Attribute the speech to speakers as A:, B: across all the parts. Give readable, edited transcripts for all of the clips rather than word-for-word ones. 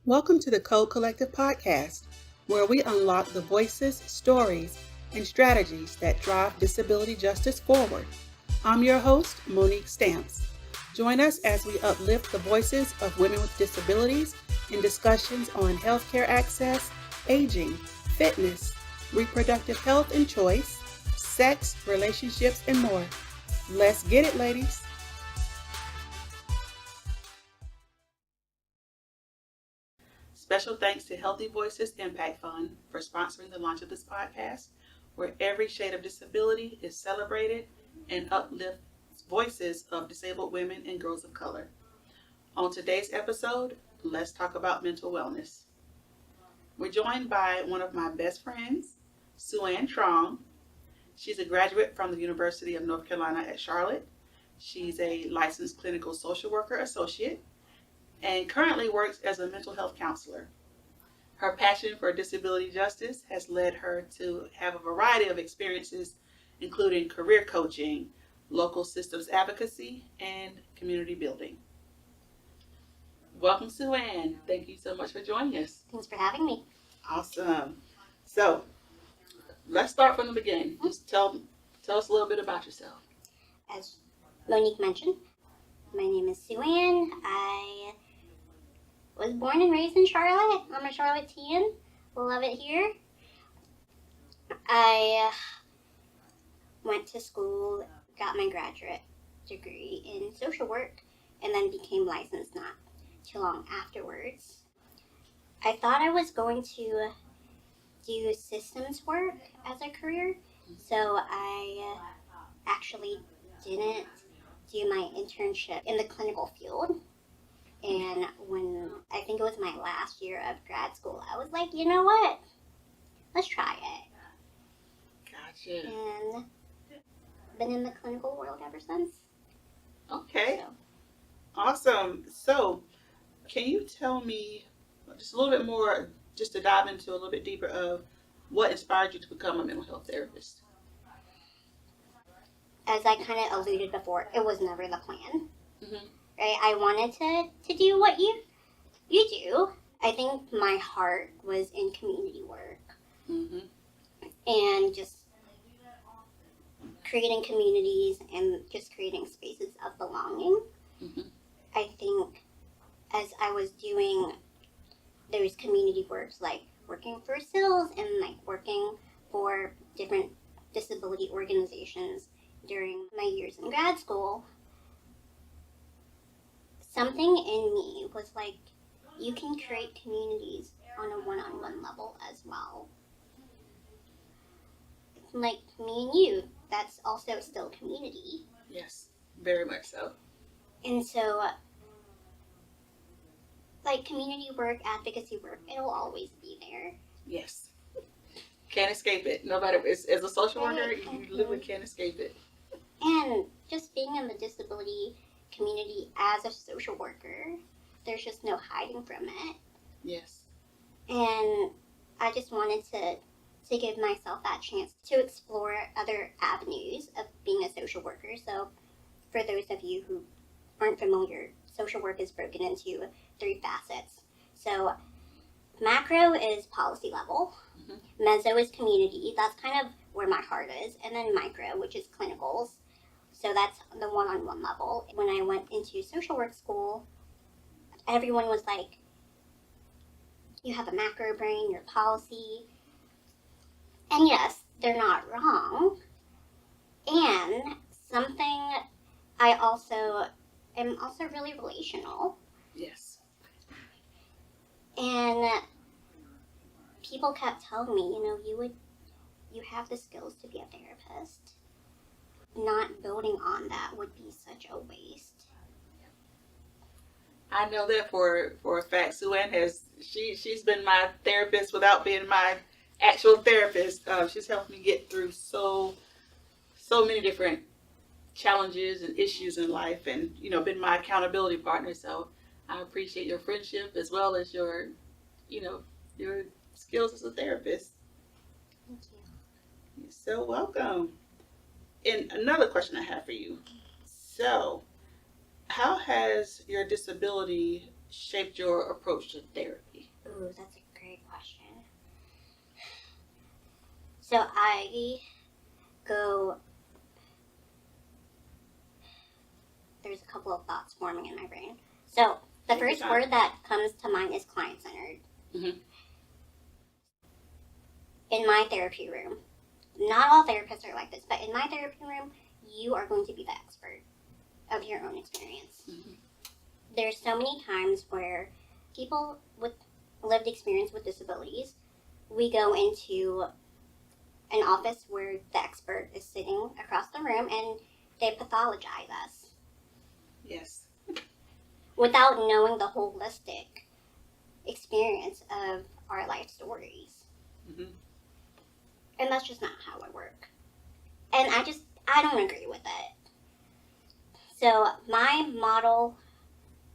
A: Welcome to the C.O.D.E Collective podcast, where we unlock the voices, stories, and strategies that drive disability justice forward. I'm your host, Monique Stamps. Join us as we uplift the voices of women with disabilities in discussions on healthcare access, aging, fitness, reproductive health and choice, sex, relationships, and more. Let's get it, ladies. Special thanks to Healthy Voices Impact Fund for sponsoring the launch of this podcast, where every shade of disability is celebrated and uplifts voices of disabled women and girls of color. On today's episode, let's talk about mental wellness. We're joined by one of my best friends, C.O.D.E Trong. She's a graduate from the University of North Carolina at Charlotte. She's a licensed clinical social worker associate and currently works as a mental health counselor. Her passion for disability justice has led her to have a variety of experiences, including career coaching, local systems advocacy, and community building. Welcome, C.O.D.E. Thank you so much for joining us.
B: Thanks for having me.
A: Awesome. So, let's start from the beginning. Just tell us a little bit about yourself.
B: As Monique mentioned, my name is C.O.D.E. I was born and raised in Charlotte. I'm a Charlottean. Love it here. I went to school, got my graduate degree in social work, and then became licensed not too long afterwards. I thought I was going to do systems work as a career, so I actually didn't do my internship in the clinical field. And when I think it was my last year of grad school, I was like, you know what? Let's try it.
A: Gotcha.
B: And been in the clinical world ever since.
A: Okay. So. Awesome. So, can you tell me just a little bit more, just to dive into a little bit deeper of what inspired you to become a mental health therapist?
B: As I kind of alluded before, it was never the plan.
A: Mm-hmm.
B: Right? I wanted to do what you do. I think my heart was in community work.
A: Mm-hmm.
B: And just creating communities and just creating spaces of belonging.
A: Mm-hmm.
B: I think as I was doing those community works, like working for SILS and like working for different disability organizations during my years in grad school, something in me was like, you can create communities on a one-on-one level as well. Like me and you, that's also still community.
A: Yes, very much so.
B: And so, like community work, advocacy work, it'll always be there.
A: Yes. Can't escape it. Nobody, as a social worker, you literally can't escape it.
B: And just being in the disability community as a social worker, there's just no hiding from it.
A: Yes.
B: And I just wanted to give myself that chance to explore other avenues of being a social worker. So for those of you who aren't familiar, social work is broken into 3 facets. So macro is policy level, mm-hmm. Meso is community, that's kind of where my heart is, and then micro, which is clinicals. So that's the one-on-one level. When I went into social work school, everyone was like, you have a macro brain, you're policy. And yes, they're not wrong. And something I also am also really relational.
A: Yes.
B: And people kept telling me, you have the skills to be a therapist. Not building on that would be such a waste.
A: I know that for a fact. C.O.D.E has she's been my therapist without being my actual therapist. She's helped me get through so many different challenges and issues in life, and been my accountability partner. So I appreciate your friendship as well as your skills as a therapist.
B: Thank you.
A: You're so welcome. And another question I have for you. So, how has your disability shaped your approach to therapy?
B: Ooh, that's a great question. So I go. There's a couple of thoughts forming in my brain. So the
A: Take your
B: first
A: time.
B: word that comes to mind is client-centered.
A: Mhm.
B: In my therapy room, not all therapists are like this, but in my therapy room, you are going to be the expert of your own experience.
A: Mhm.
B: There's so many times where people with lived experience with disabilities, we go into an office where the expert is sitting across the room and they pathologize us
A: Yes.
B: without knowing the holistic experience of our life stories.
A: Mhm.
B: And that's just not how I work. And I don't agree with it. So my model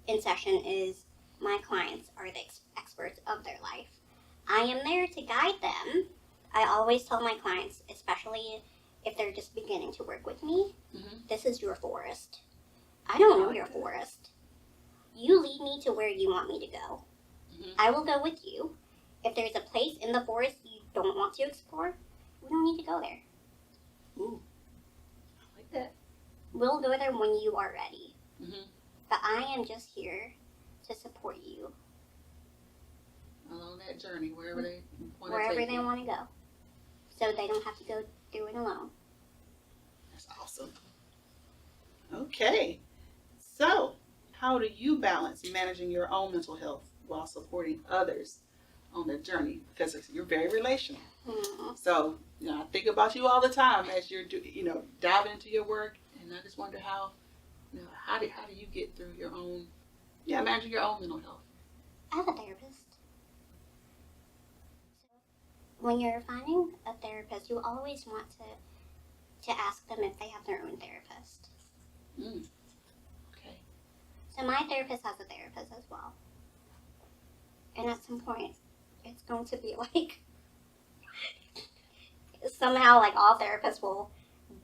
B: in session is my clients are the experts of their life. I am there to guide them. I always tell my clients, especially if they're just beginning to work with me,
A: Mhm.
B: this is your forest. I don't know
A: like
B: your
A: that.
B: forest. You lead me to where you want me to go.
A: Mhm.
B: I will go with you. If there's a place in the forest you don't want to explore, we don't need to go there.
A: Ooh, I like that.
B: We'll go there when you are ready.
A: Mhm.
B: But I am just here to support you
A: Along that journey, wherever they want to
B: wherever
A: take
B: they
A: you.
B: want to go, so they don't have to go through it alone.
A: That's awesome. Okay. So, how do you balance managing your own mental health while supporting others on their journey? Because you're very relational.
B: Mm.
A: So, I think about you all the time as you're, diving into your work, and I just wonder how do you get through your own, managing your own mental health?
B: I have a therapist. When you're finding a therapist, you always want to ask them if they have their own therapist.
A: Mm. Okay.
B: So my therapist has a therapist as well. And at some point, it's going to be like, somehow like all therapists will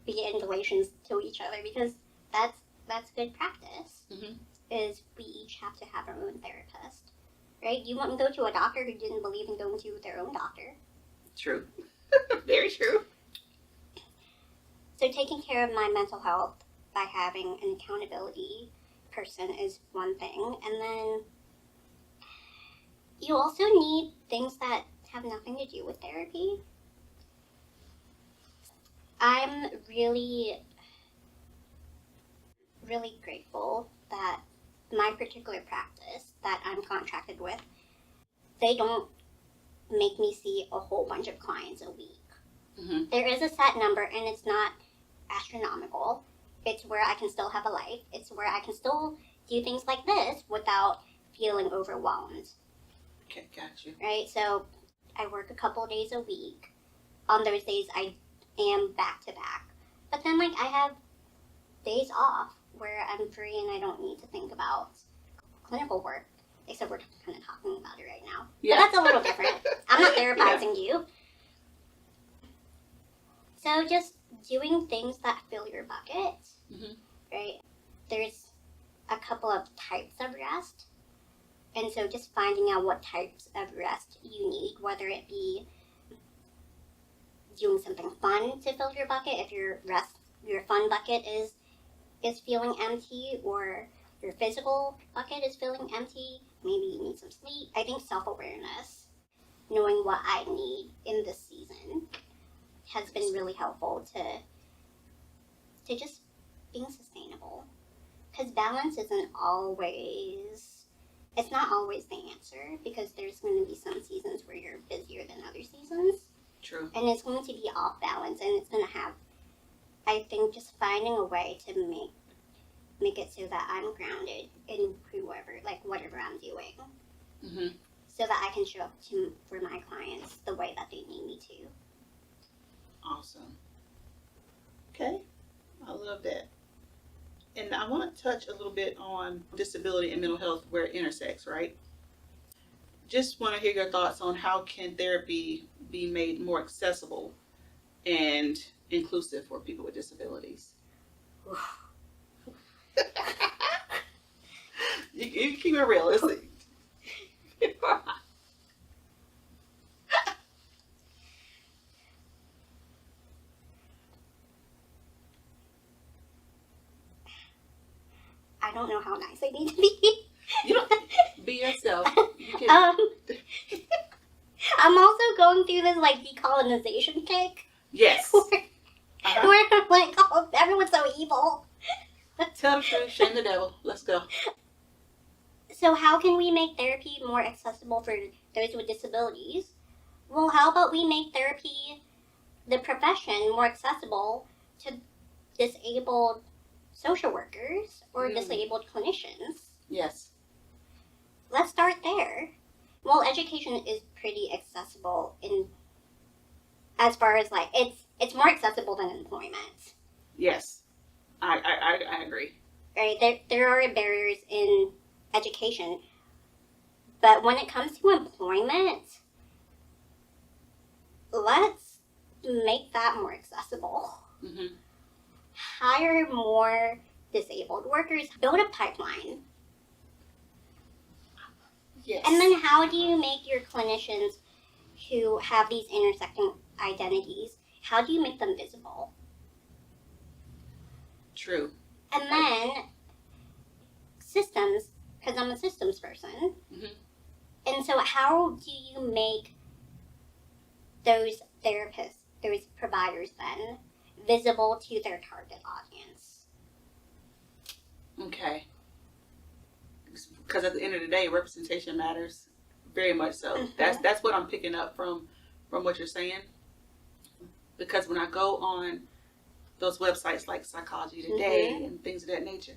B: be in relations to each other, because that's good practice.
A: Mhm.
B: Is we each have to have our own therapist, right? You wouldn't go to a doctor who didn't believe in going to their own doctor.
A: True. Very true.
B: So taking care of my mental health by having an accountability person is one thing, and then you also need things that have nothing to do with therapy. I'm really, really grateful that my particular practice that I'm contracted with, they don't make me see a whole bunch of clients a week.
A: Mm-hmm.
B: There is a set number, and it's not astronomical. It's where I can still have a life. It's where I can still do things like this without feeling overwhelmed.
A: Okay, got you.
B: Right? So I work a couple days a week. On those days, I am back to back. But then, like, I have days off where I'm free and I don't need to think about clinical work. Except we're kind of talking about it right now.
A: Yeah.
B: But that's a little different. I'm not therapizing you. So just doing things that fill your bucket,
A: Mm-hmm.
B: right? There's a couple of types of rest. And so just finding out what types of rest you need, whether it be doing something fun to fill your bucket, if your fun bucket is feeling empty, or your physical bucket is feeling empty, maybe you need some sleep. I think self-awareness, knowing what I need in this season, has been really helpful to just being sustainable. Because balance isn't always, it's not always the answer, because there's going to be some seasons where you're busier than other seasons.
A: True.
B: And it's going to be off balance, and it's going to have, I think, just finding a way to make it so that I'm grounded in whatever I'm doing.
A: Mm-hmm.
B: So that I can show up for my clients the way that they need me to.
A: Awesome. Okay, I love that. And I want to touch a little bit on disability and mental health where it intersects, right? Just want to hear your thoughts on how can therapy be made more accessible and inclusive for people with disabilities. You keep it real.
B: I don't know how nice I need to be.
A: You don't be yourself. You can.
B: I'm also going through this like decolonization kick.
A: Yes.
B: Where I'm like, oh, everyone's so evil.
A: Tell the truth, shame the devil. Let's go.
B: So how can we make therapy more accessible for those with disabilities? Well, how about we make therapy, the profession, more accessible to disabled social workers or disabled clinicians?
A: Yes.
B: Let's start there. Well, education is pretty accessible in as far as like it's more accessible than employment.
A: Yes. I agree.
B: Right? There are barriers in education, but when it comes to employment, let's make that more accessible.
A: Mm-hmm.
B: Hire more disabled workers, build a pipeline.
A: Yes.
B: And then how do you make your clinicians who have these intersecting identities, how do you make them visible?
A: True.
B: And then systems, because I'm a systems person.
A: Mm-hmm.
B: And so how do you make those therapists, those providers then, visible to their target audience?
A: Okay. Because at the end of the day, representation matters very much so. Mm-hmm. That's what I'm picking up from what you're saying. Because when I go on those websites like Psychology Today mm-hmm. and things of that nature,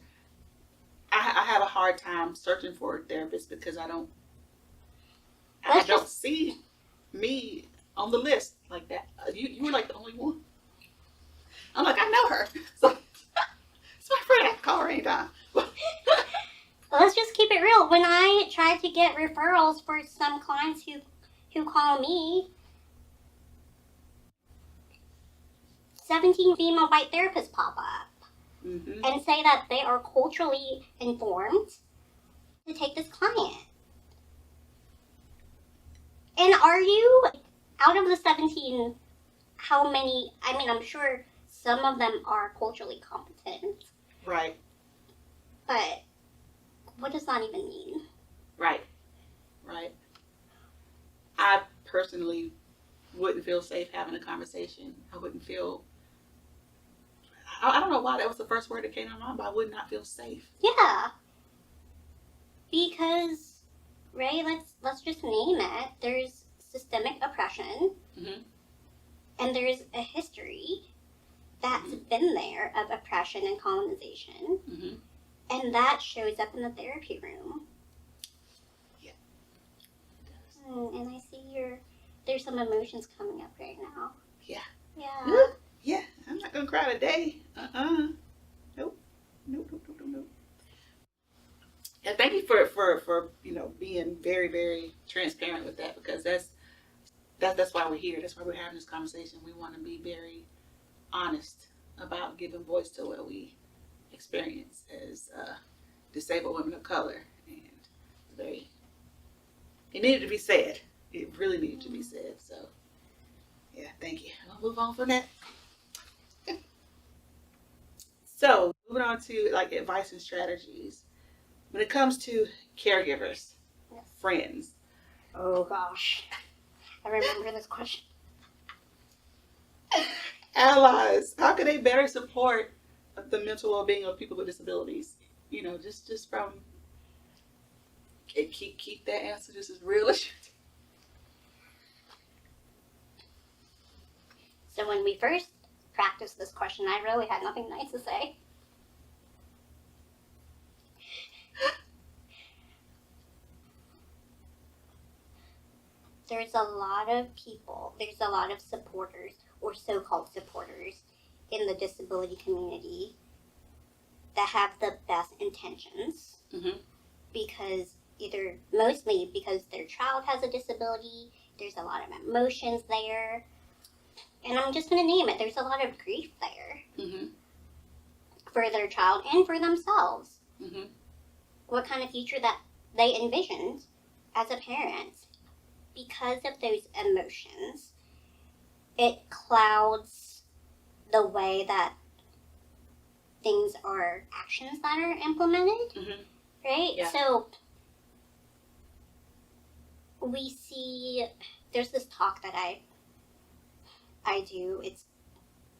A: I have a hard time searching for a therapist because I don't see me on the list like that. You were like the only one. I'm like, I know her. So it's my friend. I can call her anytime.
B: Let's just keep it real. When I try to get referrals for some clients who call me, 17 female white therapists pop up mm-hmm. and say that they are culturally informed to take this client. And are you, out of the 17, how many, I mean, I'm sure some of them are culturally competent.
A: Right.
B: But what does that even mean?
A: Right. Right. I personally wouldn't feel safe having a conversation. I wouldn't feel, I don't know why that was the first word that came to my mind, but I would not feel safe.
B: Yeah. Because, right, let's just name it. There's systemic oppression. Mm-hmm. And there's a history that's mm-hmm. been there of oppression and colonization. Mm-hmm. And that shows up in the therapy room.
A: Yeah.
B: And I see there's some emotions coming up right now.
A: Yeah.
B: Yeah.
A: Yeah. I'm not going to cry today. Nope. And thank you for being very, very transparent with that, because that's why we're here. That's why we're having this conversation. We want to be very honest about giving voice to what we experience as disabled women of color, and it needed to be said. It really needed to be said. So, yeah, thank you. I'll move on from that. So, moving on to like advice and strategies when it comes to caregivers, yes. Friends.
B: Oh gosh, I remember this question.
A: Allies. How can they better support the mental well-being of people with disabilities? Just from keep that answer just as real as you do.
B: So when we first practiced this question, I really had nothing nice to say. There's a lot of people, there's a lot of supporters or so-called supporters in the disability community that have the best intentions mm-hmm. because mostly because their child has a disability, there's a lot of emotions there, and I'm just going to name it, there's a lot of grief there mm-hmm. for their child and for themselves. Mm-hmm. what kind of future that they envisioned as a parent. Because of those emotions, it clouds the way that things are, actions that are implemented, right?
A: Yeah.
B: So we see, there's this talk that I do, it's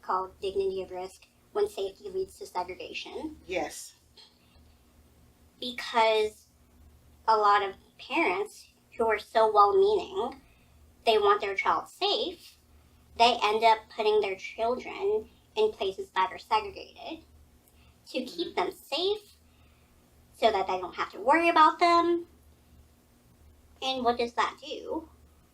B: called Dignity of Risk, When Safety Leads to Segregation.
A: Yes.
B: Because a lot of parents who are so well-meaning, they want their child safe, they end up putting their children in places that are segregated to keep them safe so that they don't have to worry about them. And what does that do?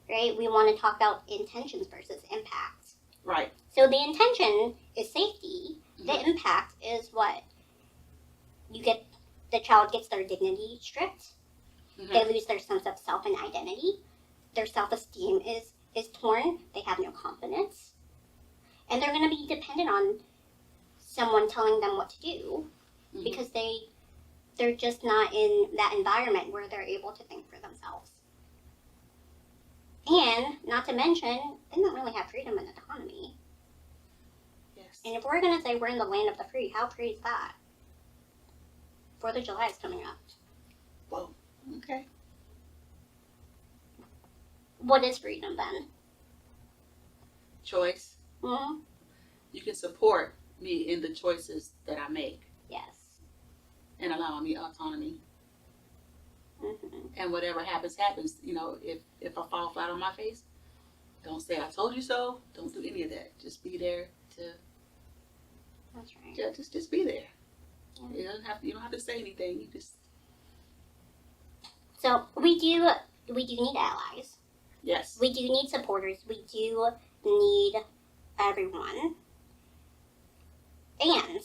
B: Right? We want to talk about intentions versus impact.
A: Right.
B: So the intention is safety. The impact is what? The child gets their dignity stripped. They lose their sense of self and identity. Their self-esteem is torn. They have no confidence. And they're going to be dependent on someone telling them what to do because they're just not in that environment where they're able to think for themselves. And not to mention, they don't really have freedom and autonomy.
A: Yes.
B: And if we're going to say we're in the land of the free, how free is that? 4th of July is coming up.
A: Whoa. Okay.
B: What is freedom then?
A: Choice.
B: Mm-hmm.
A: You can support me in the choices that I make.
B: Yes.
A: And allow me autonomy.
B: Mm-hmm.
A: And whatever happens, happens. You know, if I fall flat on my face, don't say I told you so. Don't do any of that. Just be there to.
B: That's right.
A: Yeah, just be there.
B: Yeah.
A: You don't have to say anything. You just.
B: So we do need allies.
A: Yes.
B: We do need supporters. We do need everyone. And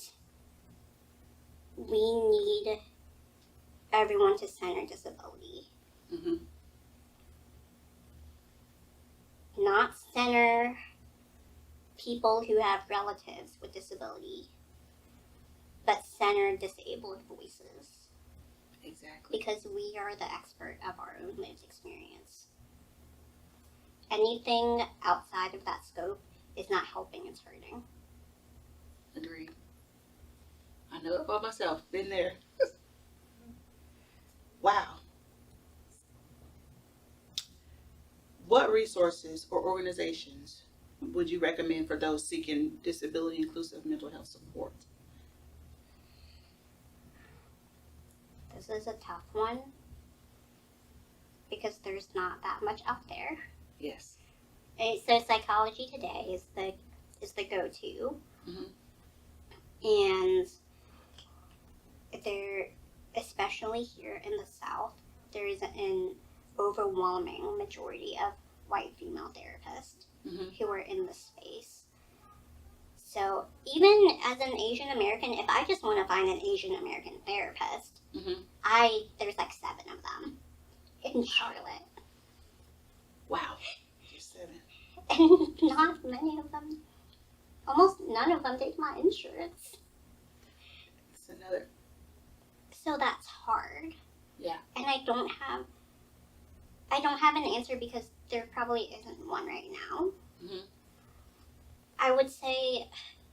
B: we need everyone to center disability.
A: Mm-hmm.
B: Not center people who have relatives with disability, but center disabled voices.
A: Exactly.
B: Because we are the expert of our own lived experience. Anything outside of that scope is not helping, it's hurting.
A: Agreed. I know it about myself. Been there. Wow. What resources or organizations would you recommend for those seeking disability inclusive mental health support?
B: This is a tough one because there's not that much out there.
A: Yes.
B: So Psychology Today is the go-to. And there, especially here in the South, there is an overwhelming majority of white female therapists who are in this space. So even as an Asian American, if I just want to find an Asian American therapist, there's like 7 of them in Charlotte.
A: Wow. Just 7.
B: And not many of them, almost none of them take my insurance.
A: It's another.
B: So that's hard.
A: Yeah.
B: And I don't have an answer because there probably isn't one right now. I would say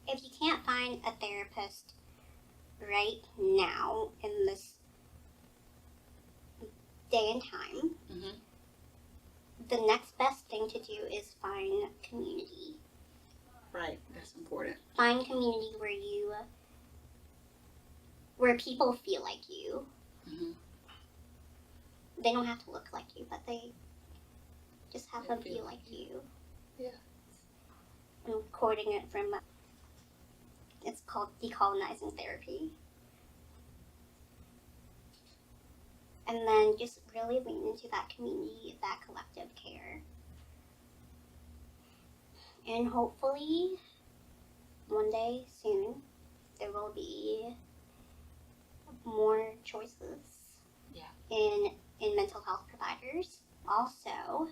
B: if you can't find a therapist right now in this day and time, the next best thing to do is find community.
A: Right, that's important.
B: Find community where people feel like you. They don't have to look like you, but they just have them feel like you.
A: Yeah.
B: I'm quoting it from, it's called Decolonizing Therapy. And then just really lean into that community, that collective care. And hopefully, one day soon, there will be more choices in mental health providers. Also,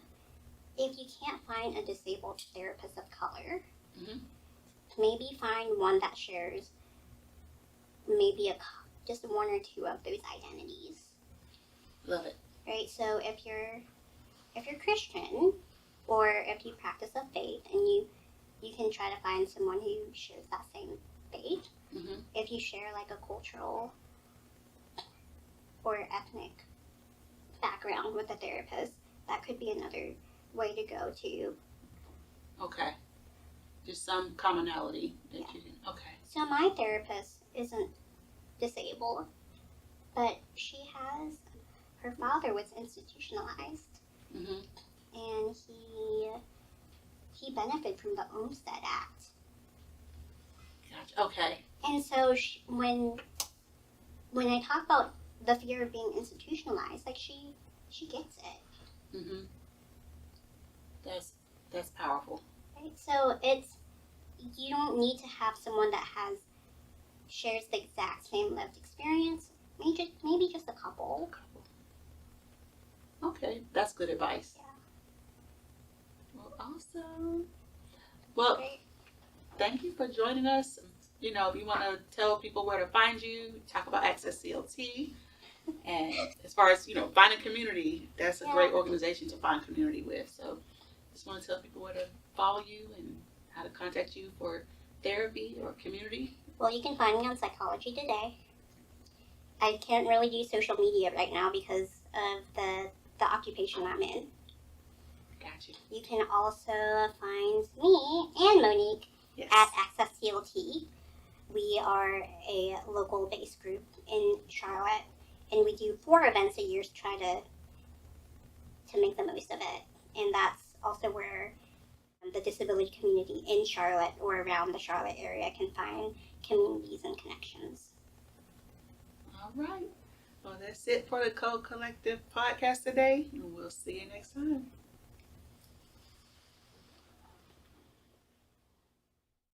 B: if you can't find a disabled therapist of color, maybe find one that shares maybe just one or two of those identities.
A: Love it.
B: Right? So if you're Christian, or if you practice a faith, and you can try to find someone who shares that same faith.
A: Mm-hmm.
B: If you share like a cultural or ethnic background with a therapist, that could be another way to go to.
A: Okay. Just some commonality that you can. Okay.
B: So my therapist isn't disabled, but her father was institutionalized,
A: Mm-hmm.
B: and he benefited from the Olmstead Act.
A: Gotcha. Okay.
B: And so when I talk about the fear of being institutionalized, like she gets it.
A: Mm-hmm. That's powerful.
B: Right? So you don't need to have someone that shares the exact same lived experience. Maybe just a couple.
A: Okay, that's good advice.
B: Yeah.
A: Well, awesome. Well,
B: Great.
A: thank you for joining us. You know, if you want to tell people where to find you, talk about Access C.O.D.E. And as far as, finding community, that's a great organization to find community with. So just want to tell people where to follow you and how to contact you for therapy or community.
B: Well, you can find me on Psychology Today. I can't really do social media right now because of the occupation I'm in.
A: Got you.
B: You can also find me and Monique at Access C.O.D.E. We are a local-based group in Charlotte, and we do 4 events a year to try to make the most of it. And that's also where the disability community in Charlotte or around the Charlotte area can find communities and connections.
A: All right. Well, that's it for the C.O.D.E. Collective podcast today, and we'll see you next time.